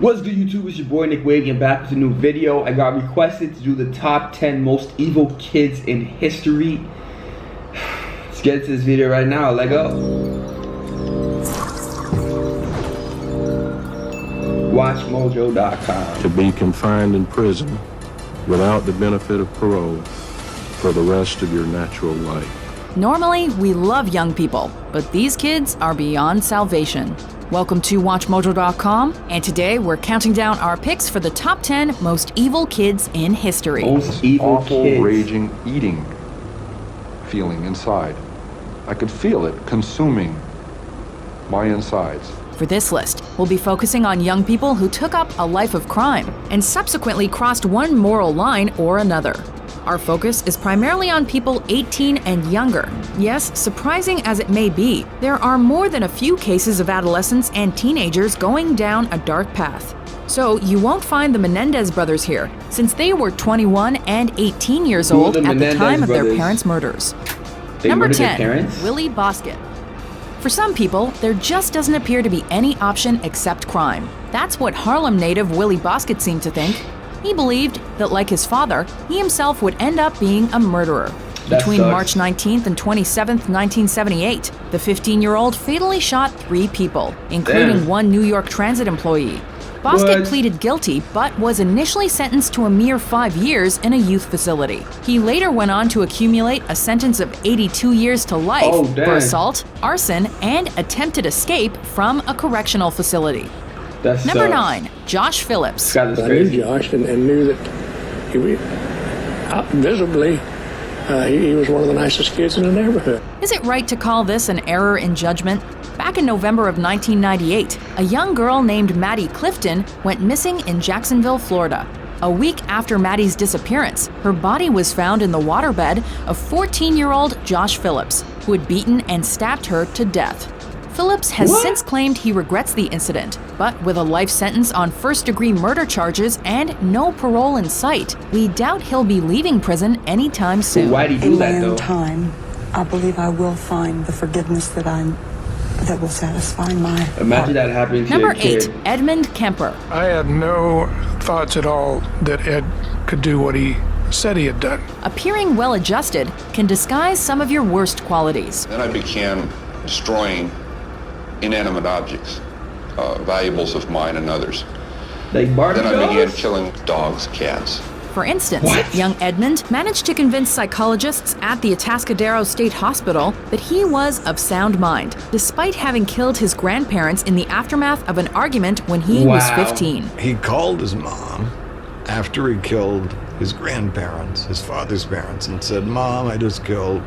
What's good, YouTube? It's your boy Nick Wavy, and back with a new video. I got requested to do the top 10 most evil kids in history. Let's get into this video right now. Let go. WatchMojo.com. To be confined in prison without the benefit of parole for the rest of your natural life. Normally, we love young people, but these kids are beyond salvation. Welcome to WatchMojo.com, and today we're counting down our picks for the top 10 most evil kids in history. Most evil awful, kids. raging, eating feeling inside. I could feel it consuming my insides. For this list, we'll be focusing on young people who took up a life of crime and subsequently crossed one moral line or another. Our focus is primarily on people 18 and younger. Yes, surprising as it may be, there are more than a few cases of adolescents and teenagers going down a dark path. So you won't find the Menendez brothers here, since they were 21 and 18 years old at the time of their parents' murders. Number 10, Willie Bosket. For some people, there just doesn't appear to be any option except crime. That's what Harlem native Willie Bosket seemed to think. He believed that, like his father, he himself would end up being a murderer. Between March 19th and 27th, 1978, the 15-year-old fatally shot 3 people, including one New York Transit employee. Bosket pleaded guilty, but was initially sentenced to a mere 5 years in a youth facility. He later went on to accumulate a sentence of 82 years to life for assault, arson, and attempted escape from a correctional facility. Number 9, Josh Phillips. I knew Josh and knew that visibly he was one of the nicest kids in the neighborhood. Is it right to call this an error in judgment? Back in November of 1998, a young girl named Maddie Clifton went missing in Jacksonville, Florida. A week after Maddie's disappearance, her body was found in the waterbed of 14-year-old Josh Phillips, who had beaten and stabbed her to death. Phillips has since claimed he regrets the incident, but with a life sentence on first-degree murder charges and no parole in sight, we doubt he'll be leaving prison anytime soon. Why'd he do that, though? In my own time, I believe I will find the forgiveness that will satisfy my Imagine that happening to Number your kid. 8, Edmund Kemper. I had no thoughts at all that Ed could do what he said he had done. Appearing well-adjusted can disguise some of your worst qualities. Then I began destroying inanimate objects, valuables of mine and others. Like Barbie Then I began dolls? killing dogs, cats. For instance, young Edmund managed to convince psychologists at the Atascadero State Hospital that he was of sound mind, despite having killed his grandparents in the aftermath of an argument when he was 15. He called his mom after he killed his grandparents, his father's parents, and said, "Mom, I just killed.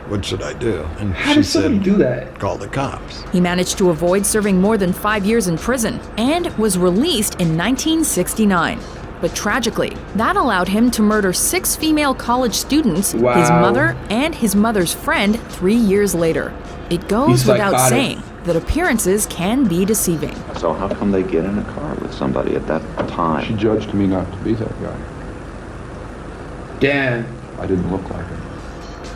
What should I do?" And How she does somebody said, do that? "Call the cops." He managed to avoid serving more than 5 years in prison and was released in 1969. But tragically, that allowed him to murder 6 female college students, his mother, and his mother's friend 3 years later. It goes without saying that appearances can be deceiving. So how come they get in a car with somebody at that time? She judged me not to be that guy. Damn. I didn't look like him.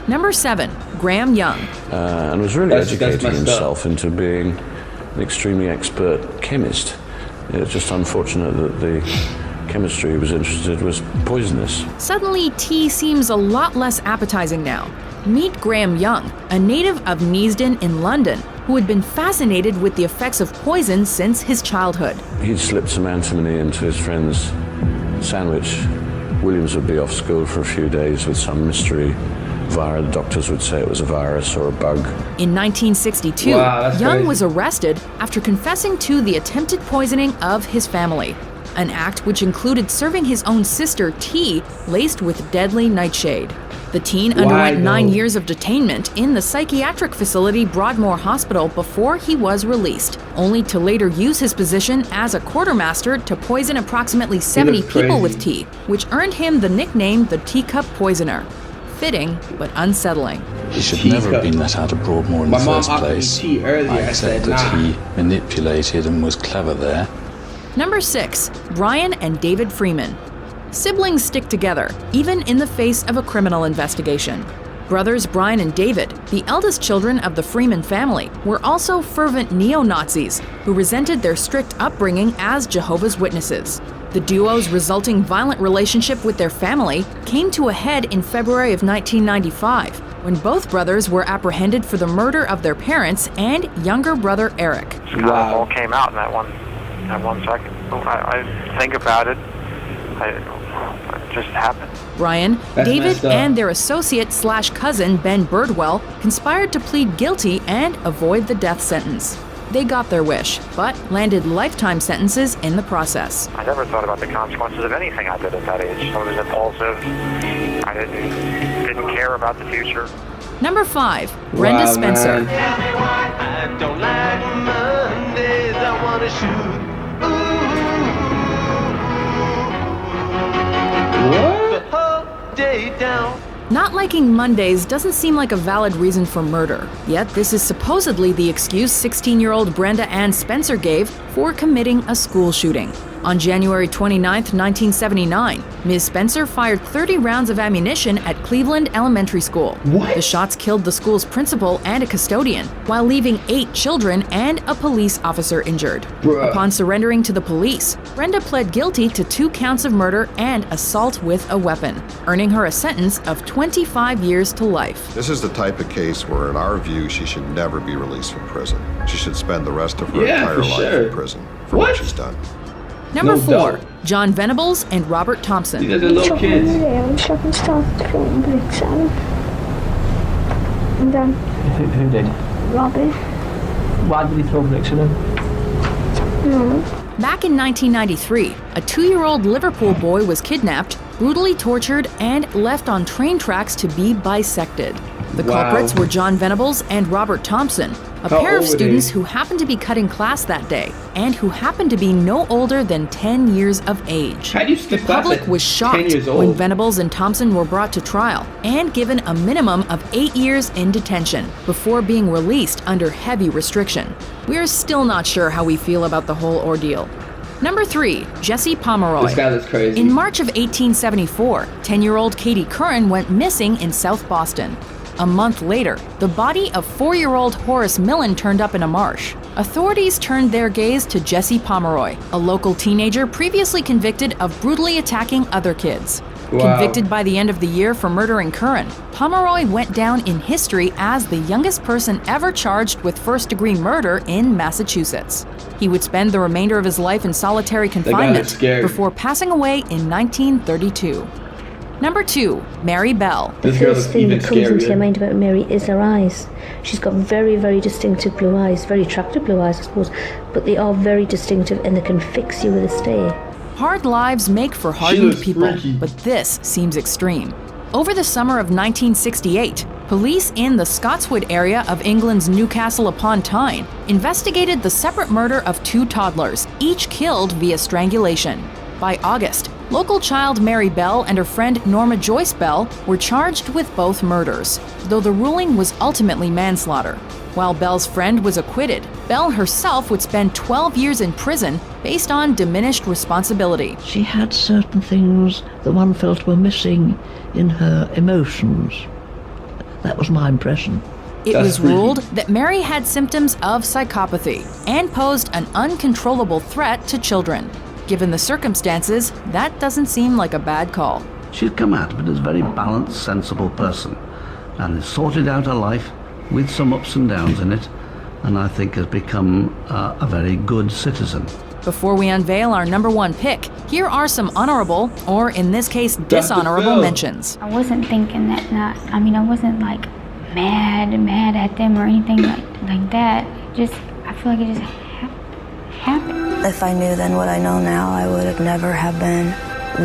Number 7, Graham Young. And was really educating himself into being an extremely expert chemist. It's just unfortunate that the chemistry he was interested was poisonous. Suddenly, tea seems a lot less appetizing now. Meet Graham Young, a native of Neasden in London, who had been fascinated with the effects of poison since his childhood. He'd slipped some antimony into his friend's sandwich. Williams would be off school for a few days with some mystery virus. The doctors would say it was a virus or a bug. In 1962, Young was arrested after confessing to the attempted poisoning of his family, an act which included serving his own sister tea laced with deadly nightshade. The teen underwent 9 years of detainment in the psychiatric facility Broadmoor Hospital before he was released, only to later use his position as a quartermaster to poison approximately 70 people with tea, which earned him the nickname the Teacup Poisoner. Fitting, but unsettling. He should never have been let out of Broadmoor in the first place. I accept that he manipulated and was clever there. Number 6, Brian and David Freeman. Siblings stick together, even in the face of a criminal investigation. Brothers Brian and David, the eldest children of the Freeman family, were also fervent neo-Nazis who resented their strict upbringing as Jehovah's Witnesses. The duo's resulting violent relationship with their family came to a head in February of 1995, when both brothers were apprehended for the murder of their parents and younger brother Eric. It all came out in that one second. I think about it. It just happened. Brian, David, and their associate/cousin Ben Birdwell conspired to plead guilty and avoid the death sentence. They got their wish, but landed lifetime sentences in the process. I never thought about the consequences of anything I did at that age. I was impulsive. I didn't care about the future. Number 5, Brenda Spencer. I don't like Mondays, I wanna shoot. The whole day down. Not liking Mondays doesn't seem like a valid reason for murder, yet this is supposedly the excuse 16-year-old Brenda Ann Spencer gave for committing a school shooting. On January 29, 1979, Ms. Spencer fired 30 rounds of ammunition at Cleveland Elementary School. What? The shots killed the school's principal and a custodian, while leaving 8 children and a police officer injured. Bruh. Upon surrendering to the police, Brenda pled guilty to 2 counts of murder and assault with a weapon, earning her a sentence of 25 years to life. This is the type of case where, in our view, she should never be released from prison. She should spend the rest of her entire life in prison for what she's done. Number 4, John Venables and Robert Thompson. These are the little kids. And then Who did? Robbie. Why did he throw bricks at him? No. Back in 1993, a 2-year-old Liverpool boy was kidnapped, brutally tortured, and left on train tracks to be bisected. The culprits were John Venables and Robert Thompson, a pair of students who happened to be cutting class that day and who happened to be no older than 10 years of age. How do you skip the public class at was shocked 10 years old? when Venables and Thompson were brought to trial and given a minimum of 8 years in detention before being released under heavy restriction. We're still not sure how we feel about the whole ordeal. Number 3, Jesse Pomeroy. This guy looks crazy. In March of 1874, 10-year-old Katie Curran went missing in South Boston. A month later, the body of 4-year-old Horace Millen turned up in a marsh. Authorities turned their gaze to Jesse Pomeroy, a local teenager previously convicted of brutally attacking other kids. Convicted by the end of the year for murdering Curran, Pomeroy went down in history as the youngest person ever charged with first-degree murder in Massachusetts. He would spend the remainder of his life in solitary confinement before passing away in 1932. Number 2, Mary Bell. The first thing that comes into your mind about Mary is her eyes. She's got very, very distinctive blue eyes, very attractive blue eyes, I suppose, but they are very distinctive and they can fix you with a stare. Hard lives make for hardened people, but this seems extreme. Over the summer of 1968, police in the Scotswood area of England's Newcastle upon Tyne investigated the separate murder of 2 toddlers, each killed via strangulation. By August, local child Mary Bell and her friend Norma Joyce Bell were charged with both murders, though the ruling was ultimately manslaughter. While Bell's friend was acquitted, Bell herself would spend 12 years in prison based on diminished responsibility. She had certain things that one felt were missing in her emotions. That was my impression. It was ruled that Mary had symptoms of psychopathy and posed an uncontrollable threat to children. Given the circumstances, that doesn't seem like a bad call. She'd come out of it as a very balanced, sensible person and has sorted out her life with some ups and downs in it, and I think has become a very good citizen. Before we unveil our number 1 pick, here are some honorable, or in this case, dishonorable mentions. I wasn't thinking that night. I mean, I wasn't like mad at them or anything like that. I feel like it just happened. If I knew then what I know now, I would have never have been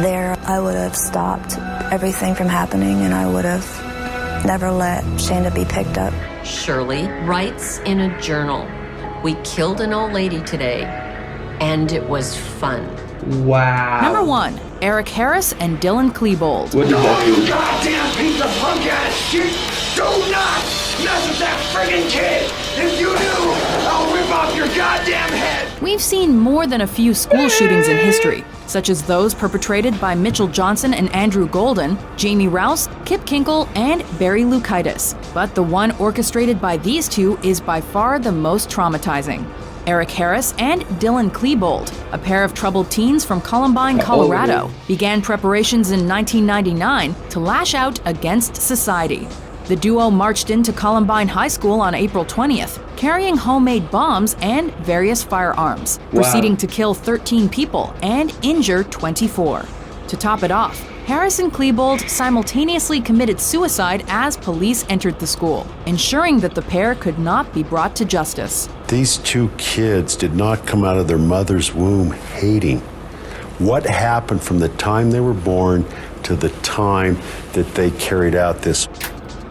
there. I would have stopped everything from happening, and I would have never let Shanda be picked up. Shirley writes in a journal, "We killed an old lady today, and it was fun." Wow. Number 1, Eric Harris and Dylan Klebold. What did that do? You goddamn piece of punk ass shit! Do not mess with that friggin' kid! If you do, I'll rip off your goddamn head! We've seen more than a few school shootings in history, such as those perpetrated by Mitchell Johnson and Andrew Golden, Jamie Rouse, Kip Kinkle, and Barry Lukaitis. But the one orchestrated by these two is by far the most traumatizing. Eric Harris and Dylan Klebold, a pair of troubled teens from Columbine, Colorado, began preparations in 1999 to lash out against society. The duo marched into Columbine High School on April 20th, carrying homemade bombs and various firearms, proceeding to kill 13 people and injure 24. To top it off, Harris and Klebold simultaneously committed suicide as police entered the school, ensuring that the pair could not be brought to justice. These two kids did not come out of their mother's womb hating. What happened from the time they were born to the time that they carried out this?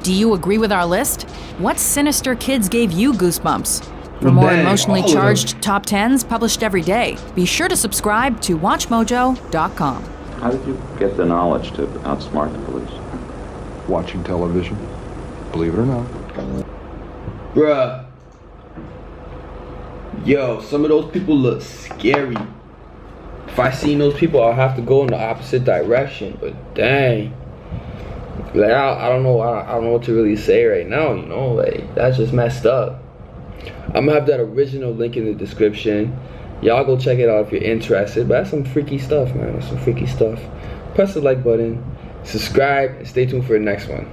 Do you agree with our list? What sinister kids gave you goosebumps? For more emotionally charged top 10s published every day, be sure to subscribe to WatchMojo.com. How did you get the knowledge to outsmart the police? Watching television, believe it or not. Bruh. Yo, some of those people look scary. If I seen those people, I'll have to go in the opposite direction. But dang. Like, I don't know what to really say right now, you know? Like, that's just messed up. I'm gonna have that original link in the description. Y'all go check it out if you're interested. But that's some freaky stuff, man. That's some freaky stuff. Press the like button, subscribe, and stay tuned for the next one.